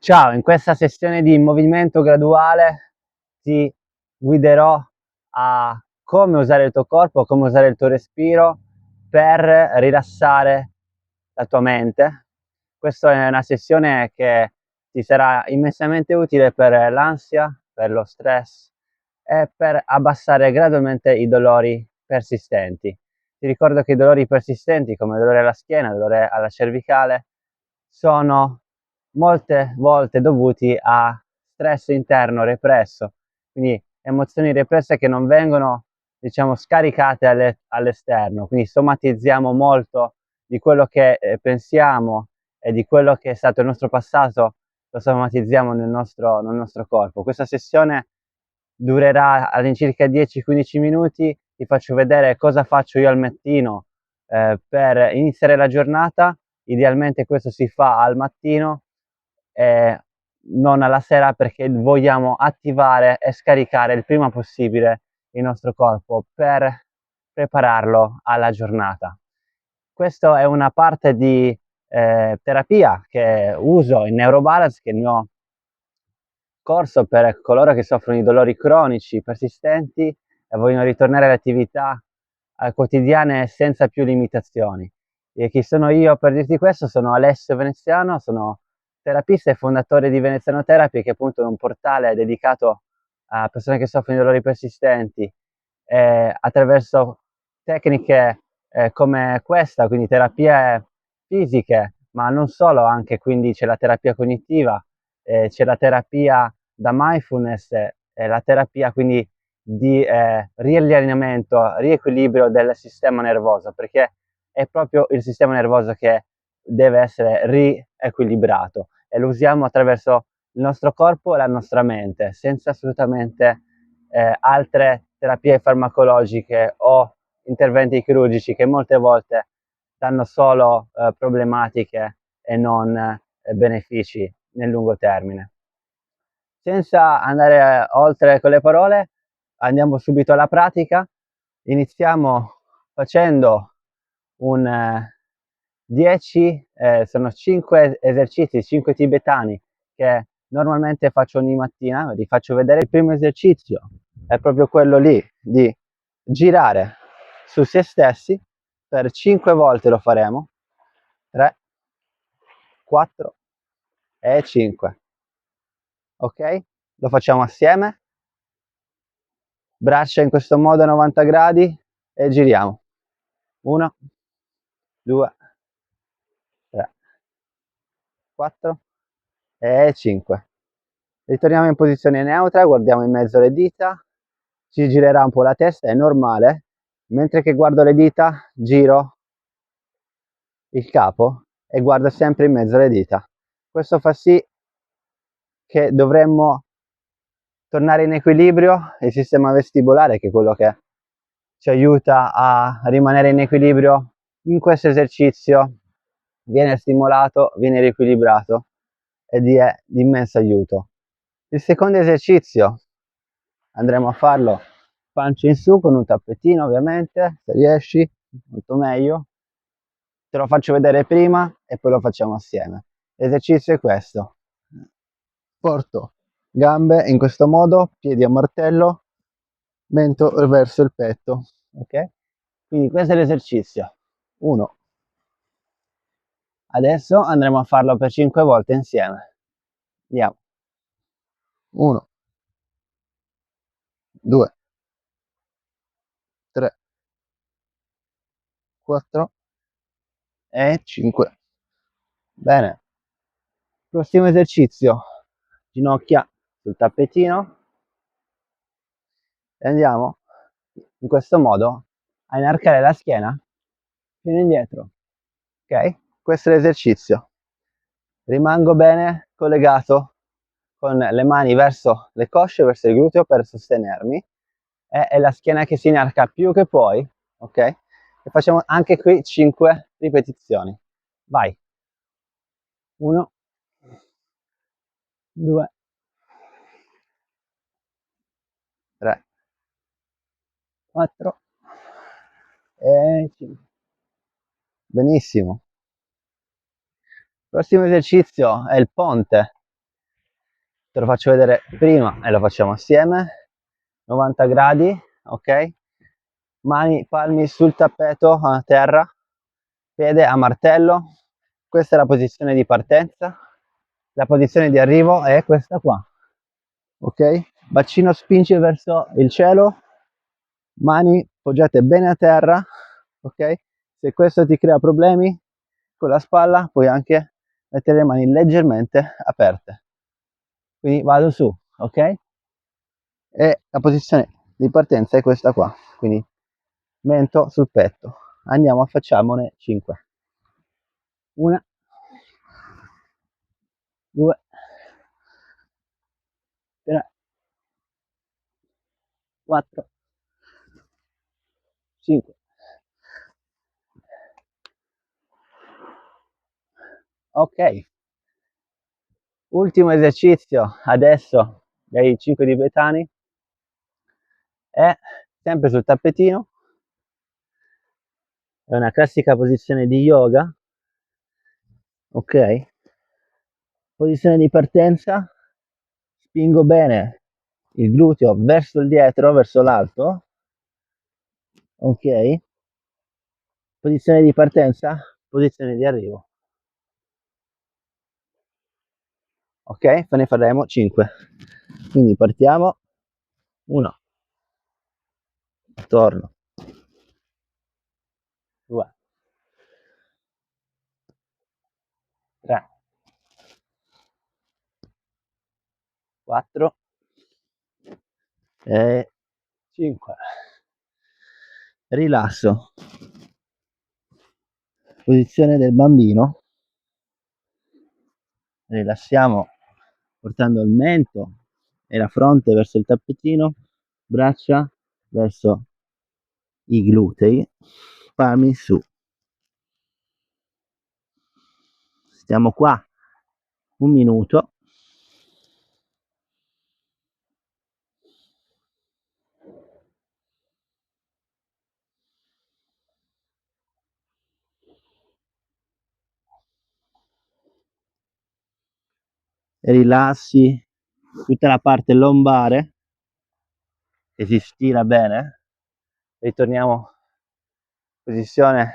Ciao, in questa sessione di movimento graduale ti guiderò a come usare il tuo corpo, come usare il tuo respiro per rilassare la tua mente. Questa è una sessione che ti sarà immensamente utile per l'ansia, per lo stress e per abbassare gradualmente i dolori persistenti. Ti ricordo che i dolori persistenti, come il dolore alla schiena, il dolore alla cervicale, sono molte volte dovuti a stress interno represso, quindi emozioni represse che non vengono, diciamo, scaricate all'esterno, quindi somatizziamo molto di quello che pensiamo e di quello che è stato il nostro passato, lo somatizziamo nel nostro corpo. Questa sessione durerà all'incirca 10-15 minuti, ti faccio vedere cosa faccio io al mattino per iniziare la giornata. Idealmente questo si fa al mattino e non alla sera, perché vogliamo attivare e scaricare il prima possibile il nostro corpo per prepararlo alla giornata. Questa è una parte di terapia che uso in Neurobalance, che è il mio corso per coloro che soffrono di dolori cronici persistenti e vogliono ritornare alle attività quotidiane senza più limitazioni. E chi sono io per dirti questo? Sono Alessio Veneziano, sono terapista e fondatore di Veneziano Therapy, che è appunto un portale dedicato a persone che soffrono di dolori persistenti, attraverso tecniche come questa, quindi terapie fisiche, ma non solo, anche quindi c'è la terapia cognitiva, c'è la terapia da mindfulness e la terapia quindi di riallineamento, riequilibrio del sistema nervoso, perché è proprio il sistema nervoso che deve essere riequilibrato e lo usiamo attraverso il nostro corpo e la nostra mente, senza assolutamente altre terapie farmacologiche o interventi chirurgici che molte volte danno solo problematiche e non benefici nel lungo termine. Senza andare oltre con le parole, andiamo subito alla pratica. Iniziamo facendo un 10, sono 5 esercizi, 5 tibetani che normalmente faccio ogni mattina. Vi faccio vedere. Il primo esercizio è proprio quello lì di girare su se stessi per 5 volte. Lo faremo 3, 4 e 5. Ok? Lo facciamo assieme, braccia in questo modo a 90 gradi e giriamo. 1, 2, 3, 4 e 5. Ritorniamo in posizione neutra, guardiamo in mezzo le dita, ci girerà un po' la testa, è normale. Mentre che guardo le dita, giro il capo e guardo sempre in mezzo alle dita. Questo fa sì che dovremmo tornare in equilibrio. Il sistema vestibolare, che è quello che ci aiuta a rimanere in equilibrio in questo esercizio, viene stimolato, viene riequilibrato ed è di immenso aiuto. Il secondo esercizio andremo a farlo pancia in su con un tappetino, ovviamente, se riesci, molto meglio. Te lo faccio vedere prima e poi lo facciamo assieme. L'esercizio è questo: porto gambe in questo modo, piedi a martello, mento verso il petto, ok? Quindi questo è l'esercizio. 1. Adesso andremo a farlo per 5 volte insieme. Andiamo. 1, 2, 3, 4 e 5. Bene. Prossimo esercizio. Ginocchia sul tappetino e andiamo in questo modo a inarcare la schiena fino indietro. Ok? Questo è l'esercizio. Rimango bene collegato con le mani verso le cosce, verso il gluteo per sostenermi, e la schiena che si inarca più che puoi, ok? E facciamo anche qui 5 ripetizioni. Vai. 1, 2, 3, 4 e 5. Benissimo. Prossimo esercizio è il ponte. te lo faccio vedere prima e lo facciamo assieme. 90 gradi, ok? Mani, palmi sul tappeto a terra, piede a martello. Questa è la posizione di partenza. La posizione di arrivo è questa qua, ok? Bacino spinge verso il cielo, mani poggiate bene a terra, ok? Se questo ti crea problemi con la spalla, puoi anche mettere le mani leggermente aperte. Quindi vado su, ok? E la posizione di partenza è questa qua, quindi mento sul petto. Andiamo, facciamone 5. 1, 2, 3, 4, 5. Ok, ultimo esercizio adesso dei 5 tibetani è sempre sul tappetino. È una classica posizione di yoga, ok? Posizione di partenza, spingo bene il gluteo verso il dietro, verso l'alto, ok? Posizione di partenza, posizione di arrivo, ok? Ne faremo 5. Quindi partiamo, 1, torno, 2, 3, 4 e 5. Rilasso, posizione del bambino, rilassiamo portando il mento e la fronte verso il tappetino, braccia verso i glutei, palmi su. Stiamo qua 1 minuto. Rilassi tutta la parte lombare che si stira bene. Ritorniamo in posizione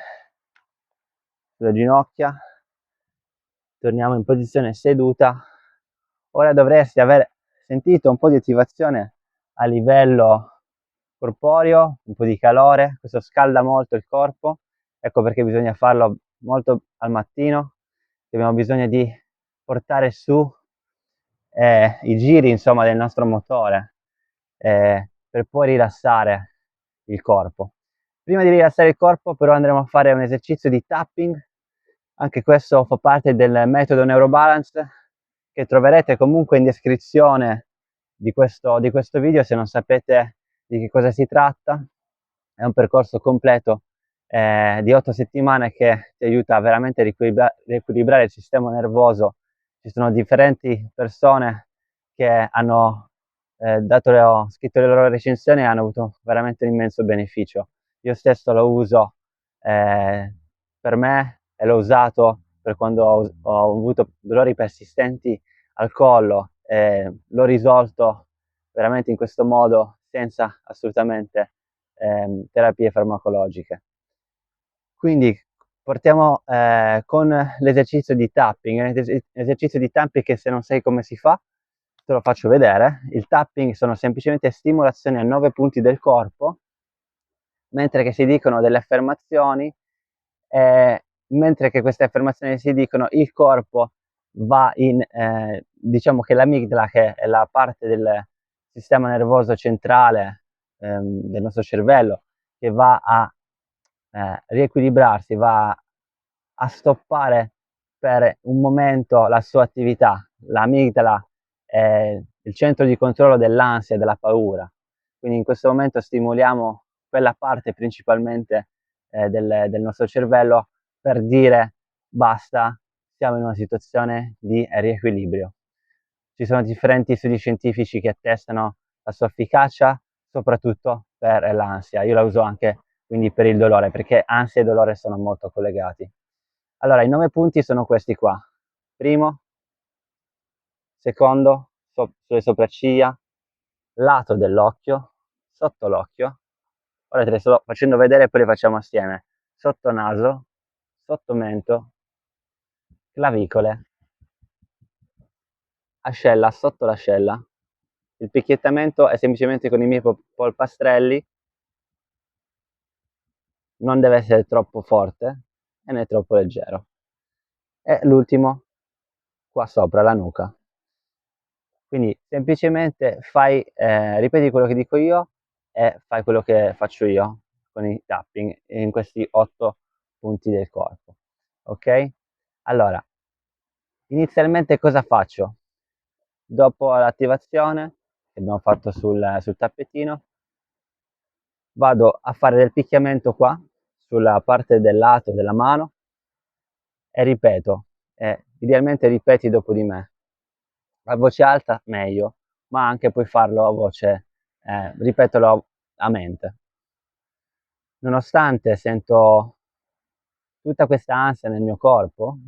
sulle ginocchia, torniamo in posizione seduta. Ora dovresti aver sentito un po' di attivazione a livello corporeo, un po' di calore, questo scalda molto il corpo, ecco perché bisogna farlo molto al mattino, abbiamo bisogno di portare su i giri insomma del nostro motore per poi rilassare il corpo. Prima di rilassare il corpo però andremo a fare un esercizio di tapping, anche questo fa parte del metodo Neurobalance che troverete comunque in descrizione di questo video se non sapete di che cosa si tratta. È un percorso completo di 8 settimane che ti aiuta veramente a riequilibrare il sistema nervoso. Ci sono differenti persone che hanno scritto le loro recensioni e hanno avuto veramente un immenso beneficio. Io stesso lo uso per me e l'ho usato per quando ho avuto dolori persistenti al collo e l'ho risolto veramente in questo modo senza assolutamente terapie farmacologiche. Quindi partiamo con l'esercizio di tapping, l'esercizio di tapping che se non sai come si fa te lo faccio vedere. Il tapping sono semplicemente stimolazioni a 9 punti del corpo, mentre che si dicono delle affermazioni, mentre che queste affermazioni si dicono il corpo va in, diciamo che l'amigdala, che è la parte del sistema nervoso centrale del nostro cervello, che va a riequilibrarsi, va a stoppare per un momento la sua attività. L'amigdala è il centro di controllo dell'ansia e della paura, quindi in questo momento stimoliamo quella parte principalmente del nostro cervello per dire basta, siamo in una situazione di riequilibrio. Ci sono differenti studi scientifici che attestano la sua efficacia, soprattutto per l'ansia. Io la uso anche quindi per il dolore, perché ansia e dolore sono molto collegati. Allora, i 9 punti sono questi qua. Primo, secondo, sulle sopracciglia, lato dell'occhio, sotto l'occhio. Ora te le sto facendo vedere e poi le facciamo assieme. Sotto naso, sotto mento, clavicole, ascella, sotto l'ascella. Il picchiettamento è semplicemente con i miei polpastrelli, non deve essere troppo forte e né troppo leggero. E l'ultimo qua sopra la nuca. Quindi semplicemente ripeti quello che dico io e fai quello che faccio io con i tapping in questi 8 punti del corpo. Ok? Allora, inizialmente cosa faccio? Dopo l'attivazione che abbiamo fatto sul tappetino, vado a fare del picchiamento qua, sulla parte del lato della mano e ripeto, idealmente ripeti dopo di me. A voce alta meglio, ma anche puoi farlo a voce, ripetelo a mente. Nonostante sento tutta questa ansia nel mio corpo,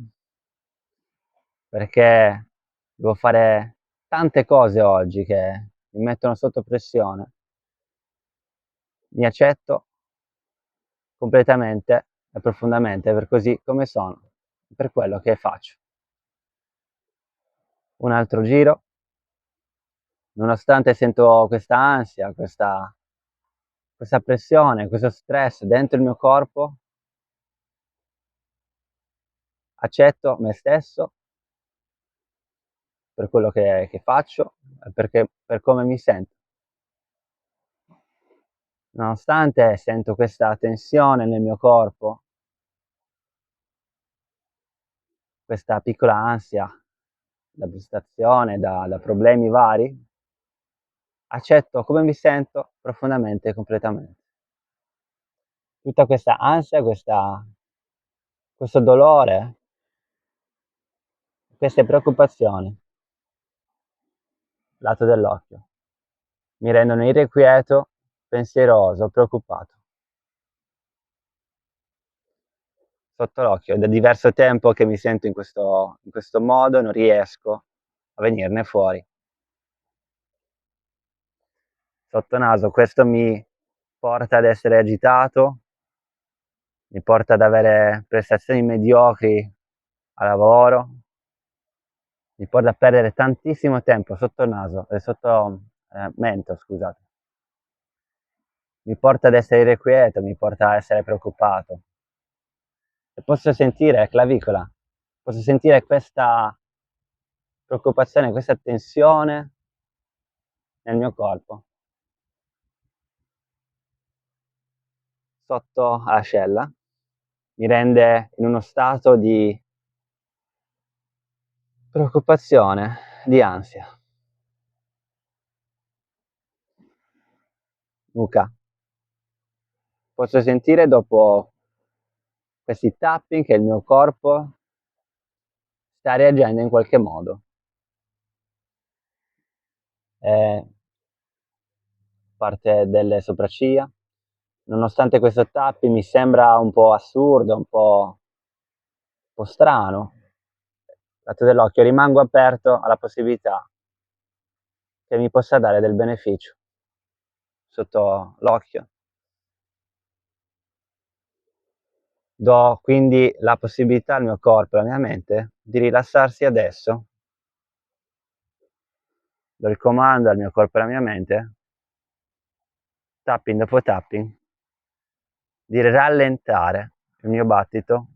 perché devo fare tante cose oggi che mi mettono sotto pressione, mi accetto completamente e profondamente per così come sono, per quello che faccio. Un altro giro, nonostante sento questa ansia, questa pressione, questo stress dentro il mio corpo, accetto me stesso per quello che faccio e per come mi sento. Nonostante sento questa tensione nel mio corpo, questa piccola ansia da prestazione, da problemi vari, accetto come mi sento profondamente e completamente. Tutta questa ansia, questo dolore, queste preoccupazioni, lato dell'occhio, mi rendono irrequieto, pensieroso, preoccupato. Sotto l'occhio, è da diverso tempo che mi sento in questo modo, non riesco a venirne fuori. Sotto naso, questo mi porta ad essere agitato, mi porta ad avere prestazioni mediocri a lavoro, mi porta a perdere tantissimo tempo sotto naso, sotto mento, scusate. Mi porta ad essere irrequieto, mi porta a essere preoccupato. E posso sentire clavicola, posso sentire questa preoccupazione, questa tensione nel mio corpo. Sotto all'ascella, mi rende in uno stato di preoccupazione, di ansia. Nuca. Posso sentire dopo questi tapping che il mio corpo sta reagendo in qualche modo. Parte delle sopracciglia. Nonostante questo tapping mi sembra un po' assurdo, un po' strano, lato dell'occhio, rimango aperto alla possibilità che mi possa dare del beneficio sotto l'occhio. Do quindi la possibilità al mio corpo e alla mia mente di rilassarsi adesso. Do il comando al mio corpo e alla mia mente, tapping dopo tapping, di rallentare il mio battito,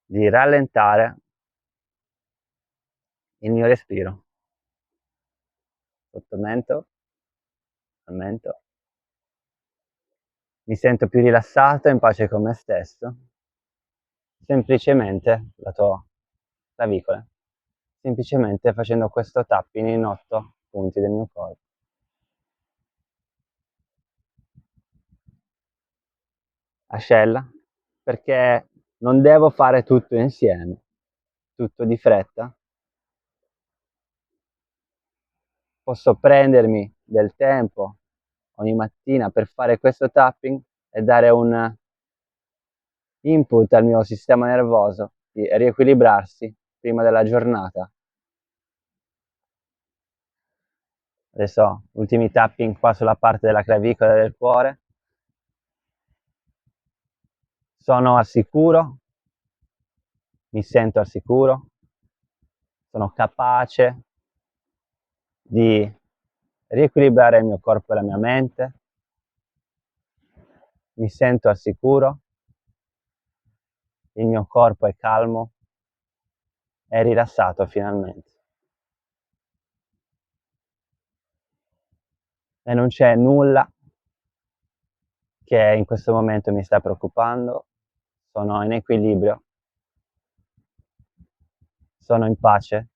di rallentare il mio respiro. Sotto mento, al mento. Mi sento più rilassato e in pace con me stesso. Semplicemente, lato clavicola, semplicemente facendo questo tapping in 8 punti del mio corpo. Ascella, perché non devo fare tutto insieme, tutto di fretta. Posso prendermi del tempo ogni mattina per fare questo tapping e dare un input al mio sistema nervoso di riequilibrarsi prima della giornata. Adesso ultimi tapping qua sulla parte della clavicola del cuore. Sono al sicuro, mi sento al sicuro, sono capace di riequilibrare il mio corpo e la mia mente, mi sento al sicuro, il mio corpo è calmo, è rilassato finalmente. E non c'è nulla che in questo momento mi sta preoccupando, sono in equilibrio, sono in pace,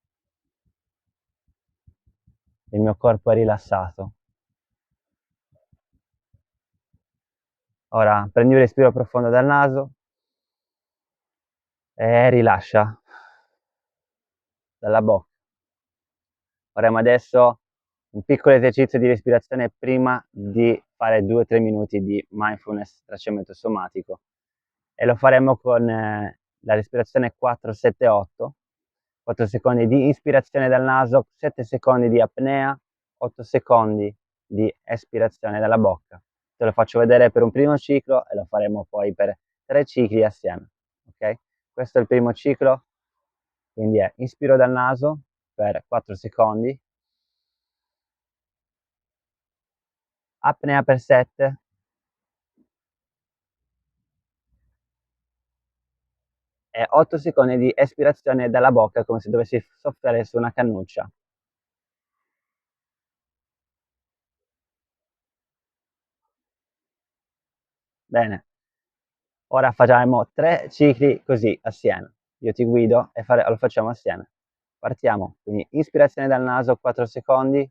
il mio corpo è rilassato. Ora prendi un respiro profondo dal naso e rilascia dalla bocca. Faremo adesso un piccolo esercizio di respirazione prima di fare 2-3 minuti di mindfulness tracciamento somatico e lo faremo con la respirazione 4-7-8, 4 secondi di ispirazione dal naso, 7 secondi di apnea, 8 secondi di espirazione dalla bocca. Te lo faccio vedere per un primo ciclo e lo faremo poi per 3 cicli assieme, ok? Questo è il primo ciclo, quindi è inspiro dal naso per 4 secondi, apnea per 7 e 8 secondi di espirazione dalla bocca come se dovessi soffiare su una cannuccia. Bene, ora facciamo 3 cicli così assieme. Io ti guido e lo facciamo assieme. Partiamo, quindi ispirazione dal naso 4 secondi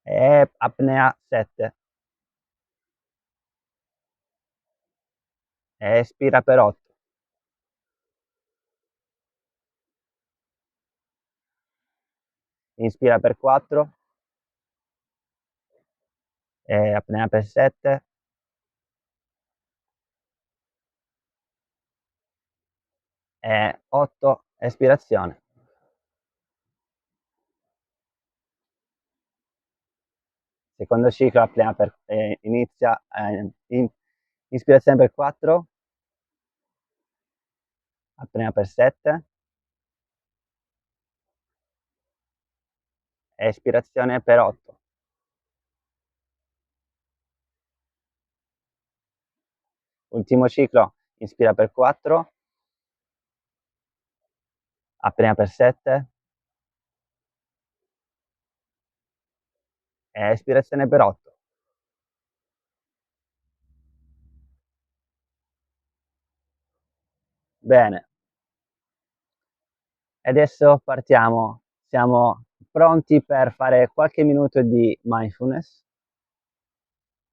e apnea 7. Espira per 8. Inspira per 4 e apnea per 7 e 8 espirazione. Secondo ciclo apnea inizia ispirazione per 4, apnea per 7, espirazione per 8. Ultimo ciclo, inspira per 4, apnea per 7 e espirazione per 8. Bene. E adesso partiamo. Siamo pronti per fare qualche minuto di mindfulness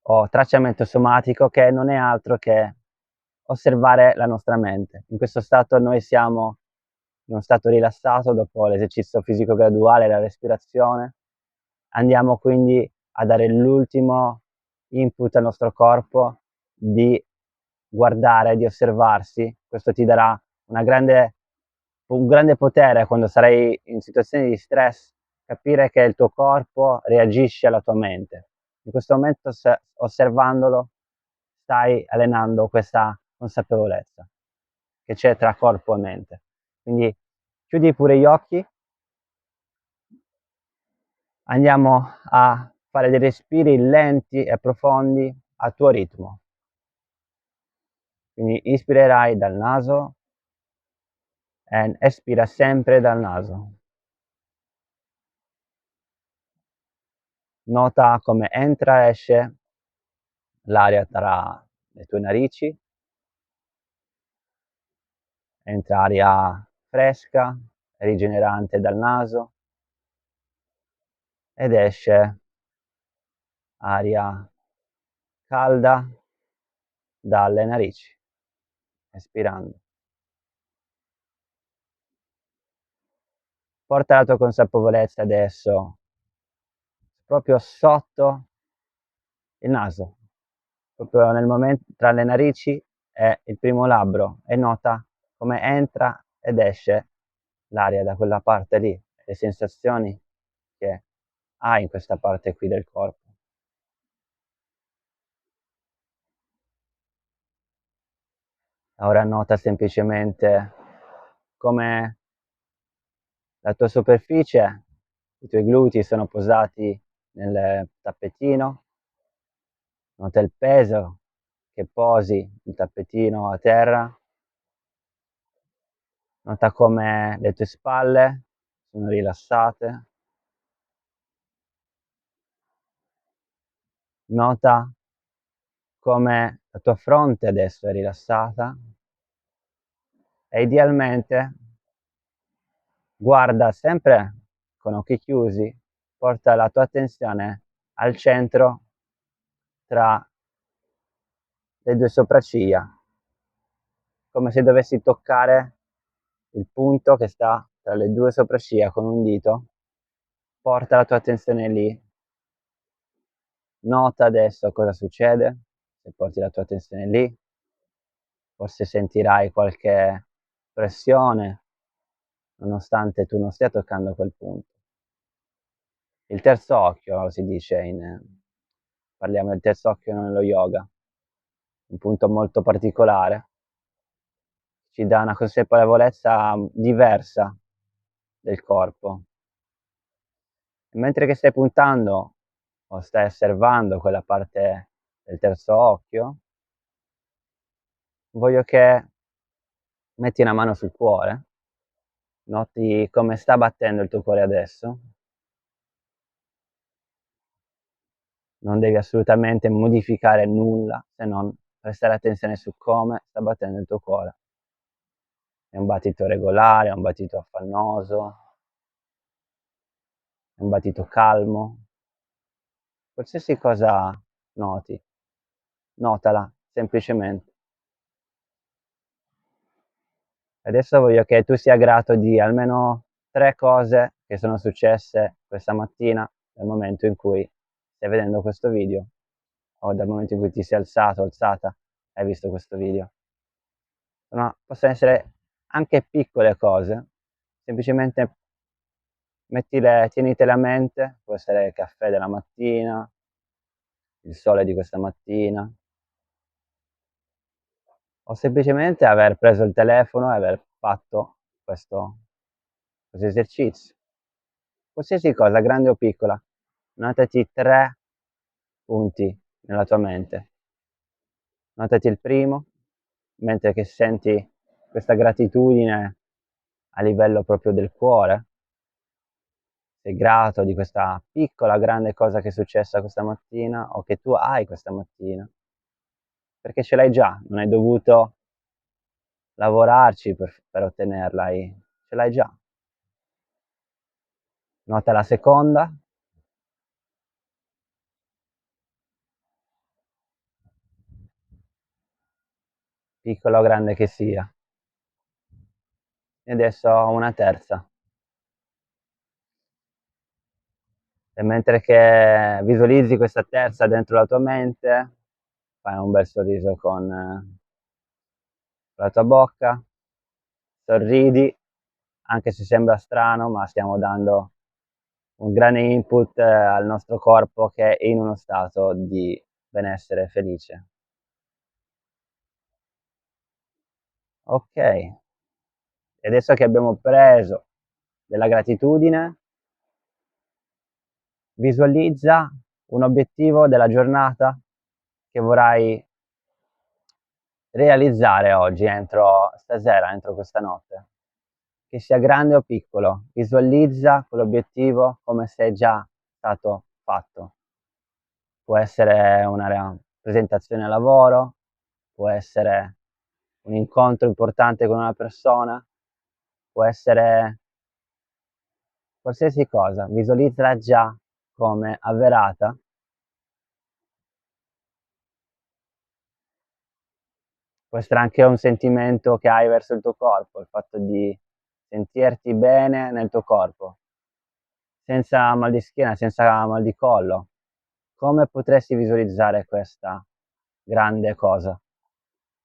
o tracciamento somatico, che non è altro che osservare la nostra mente. In questo stato noi siamo in uno stato rilassato dopo l'esercizio fisico graduale, la respirazione. Andiamo quindi a dare l'ultimo input al nostro corpo di guardare, di osservarsi. Questo ti darà un grande potere quando sarai in situazioni di stress, capire che il tuo corpo reagisce alla tua mente. In questo momento, osservandolo, stai allenando questa consapevolezza che c'è tra corpo e mente. Quindi chiudi pure gli occhi, andiamo a fare dei respiri lenti e profondi a tuo ritmo. Quindi ispirerai dal naso e espira sempre dal naso. Nota come entra e esce l'aria tra le tue narici, entra aria fresca, rigenerante dal naso ed esce aria calda dalle narici, espirando. Porta la tua consapevolezza adesso proprio sotto il naso, proprio nel momento tra le narici e il primo labbro, e nota come entra ed esce l'aria da quella parte lì, le sensazioni che hai in questa parte qui del corpo. Ora nota semplicemente come la tua superficie, i tuoi glutei sono posati nel tappetino, nota il peso che posi il tappetino a terra, nota come le tue spalle sono rilassate, nota come la tua fronte adesso è rilassata e idealmente guarda sempre con occhi chiusi, porta la tua attenzione al centro tra le due sopracciglia, come se dovessi toccare il punto che sta tra le due sopracciglia con un dito. Porta la tua attenzione lì, nota adesso cosa succede se porti la tua attenzione lì. Forse sentirai qualche pressione nonostante tu non stia toccando quel punto. Il terzo occhio si dice parliamo del terzo occhio nello yoga, un punto molto particolare, ci dà una consapevolezza diversa del corpo. E mentre che stai puntando o stai osservando quella parte del terzo occhio, voglio che metti una mano sul cuore, noti come sta battendo il tuo cuore adesso. Non devi assolutamente modificare nulla se non prestare attenzione su come sta battendo il tuo cuore. È un battito regolare, è un battito affannoso, è un battito calmo. Qualsiasi cosa noti, notala semplicemente. Adesso voglio che tu sia grato di almeno 3 cose che sono successe questa mattina, dal momento in cui stai vedendo questo video, o dal momento in cui ti sei alzato o alzata e hai visto questo video. Possono essere anche piccole cose, semplicemente tienitele a mente, può essere il caffè della mattina, il sole di questa mattina, o semplicemente aver preso il telefono e aver fatto questo esercizio. Qualsiasi cosa, grande o piccola, notati 3 punti nella tua mente. Notati il primo, mentre che senti questa gratitudine a livello proprio del cuore. Sei grato di questa piccola, grande cosa che è successa questa mattina o che tu hai questa mattina, perché ce l'hai già, non hai dovuto lavorarci per ottenerla, ce l'hai già. Nota la seconda. Piccola o grande che sia. E adesso una terza. E mentre che visualizzi questa terza dentro la tua mente, fai un bel sorriso con la tua bocca, sorridi, anche se sembra strano, ma stiamo dando un grande input al nostro corpo che è in uno stato di benessere felice. Ok, e adesso che abbiamo preso della gratitudine, visualizza un obiettivo della giornata che vorrai realizzare oggi, entro stasera, entro questa notte. Che sia grande o piccolo, visualizza quell'obiettivo come se è già stato fatto. Può essere una presentazione a lavoro, può essere un incontro importante con una persona, può essere qualsiasi cosa, visualizzala già come avverata. Può essere anche un sentimento che hai verso il tuo corpo, il fatto di sentirti bene nel tuo corpo, senza mal di schiena, senza mal di collo. Come potresti visualizzare questa grande cosa?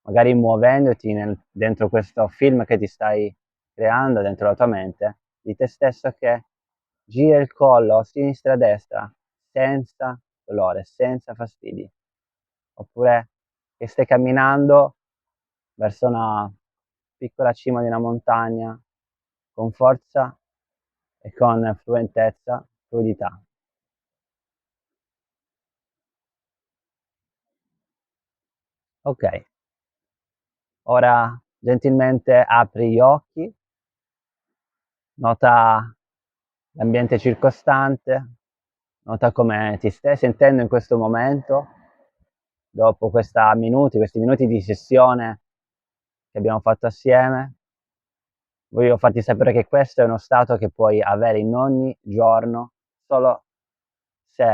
Magari muovendoti dentro questo film che ti stai creando dentro la tua mente, di te stesso che gira il collo sinistra destra senza dolore, senza fastidi. Oppure che stai camminando verso una piccola cima di una montagna con forza e con fluentezza, fluidità. Ok, ora gentilmente apri gli occhi, nota l'ambiente circostante, nota come ti stai sentendo in questo momento, dopo questi minuti di sessione che abbiamo fatto assieme. Voglio farti sapere che questo è uno stato che puoi avere in ogni giorno, solo se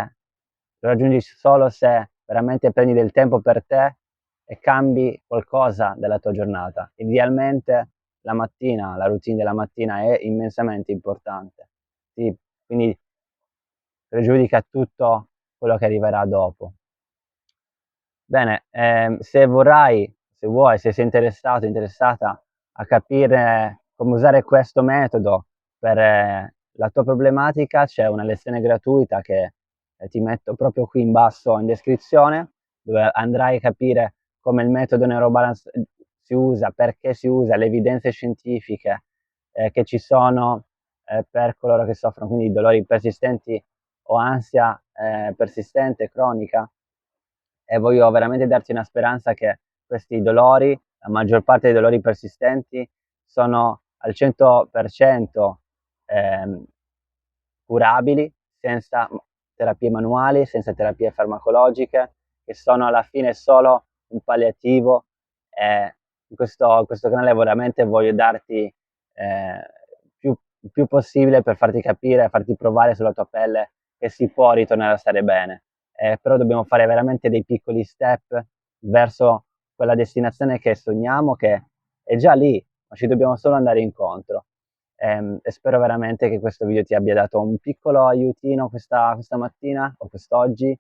lo raggiungi, solo se veramente prendi del tempo per te e cambi qualcosa della tua giornata. Idealmente la mattina, la routine della mattina è immensamente importante. Sì, quindi pregiudica tutto quello che arriverà dopo. Bene, se vuoi, se sei interessato, interessata a capire come usare questo metodo per la tua problematica, c'è una lezione gratuita che ti metto proprio qui in basso in descrizione, dove andrai a capire come il metodo Neurobalance si usa, perché si usa, le evidenze scientifiche che ci sono per coloro che soffrono quindi di dolori persistenti o ansia persistente, cronica, e voglio veramente darti una speranza che questi dolori, la maggior parte dei dolori persistenti, sono al 100% ehm, curabili senza terapie manuali, senza terapie farmacologiche, che sono alla fine solo un palliativo. E in questo canale veramente voglio darti eh, più, più possibile per farti capire, farti provare sulla tua pelle che si può ritornare a stare bene. Però dobbiamo fare veramente dei piccoli step verso quella destinazione che sogniamo, che è già lì, ma ci dobbiamo solo andare incontro. E spero veramente che questo video ti abbia dato un piccolo aiutino questa mattina o quest'oggi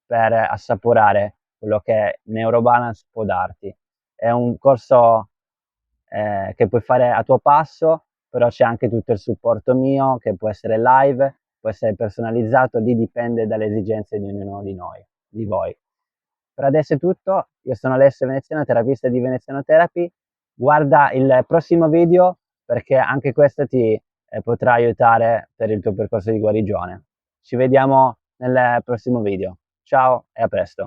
per assaporare quello che Neurobalance può darti. È un corso che puoi fare a tuo passo, però c'è anche tutto il supporto mio che può essere live, può essere personalizzato, lì dipende dalle esigenze di ognuno di noi, di voi. Per adesso è tutto, io sono Alessio Veneziano, terapista di Veneziano Therapy. Guarda il prossimo video perché anche questo ti potrà aiutare per il tuo percorso di guarigione. Ci vediamo nel prossimo video. Ciao e a presto.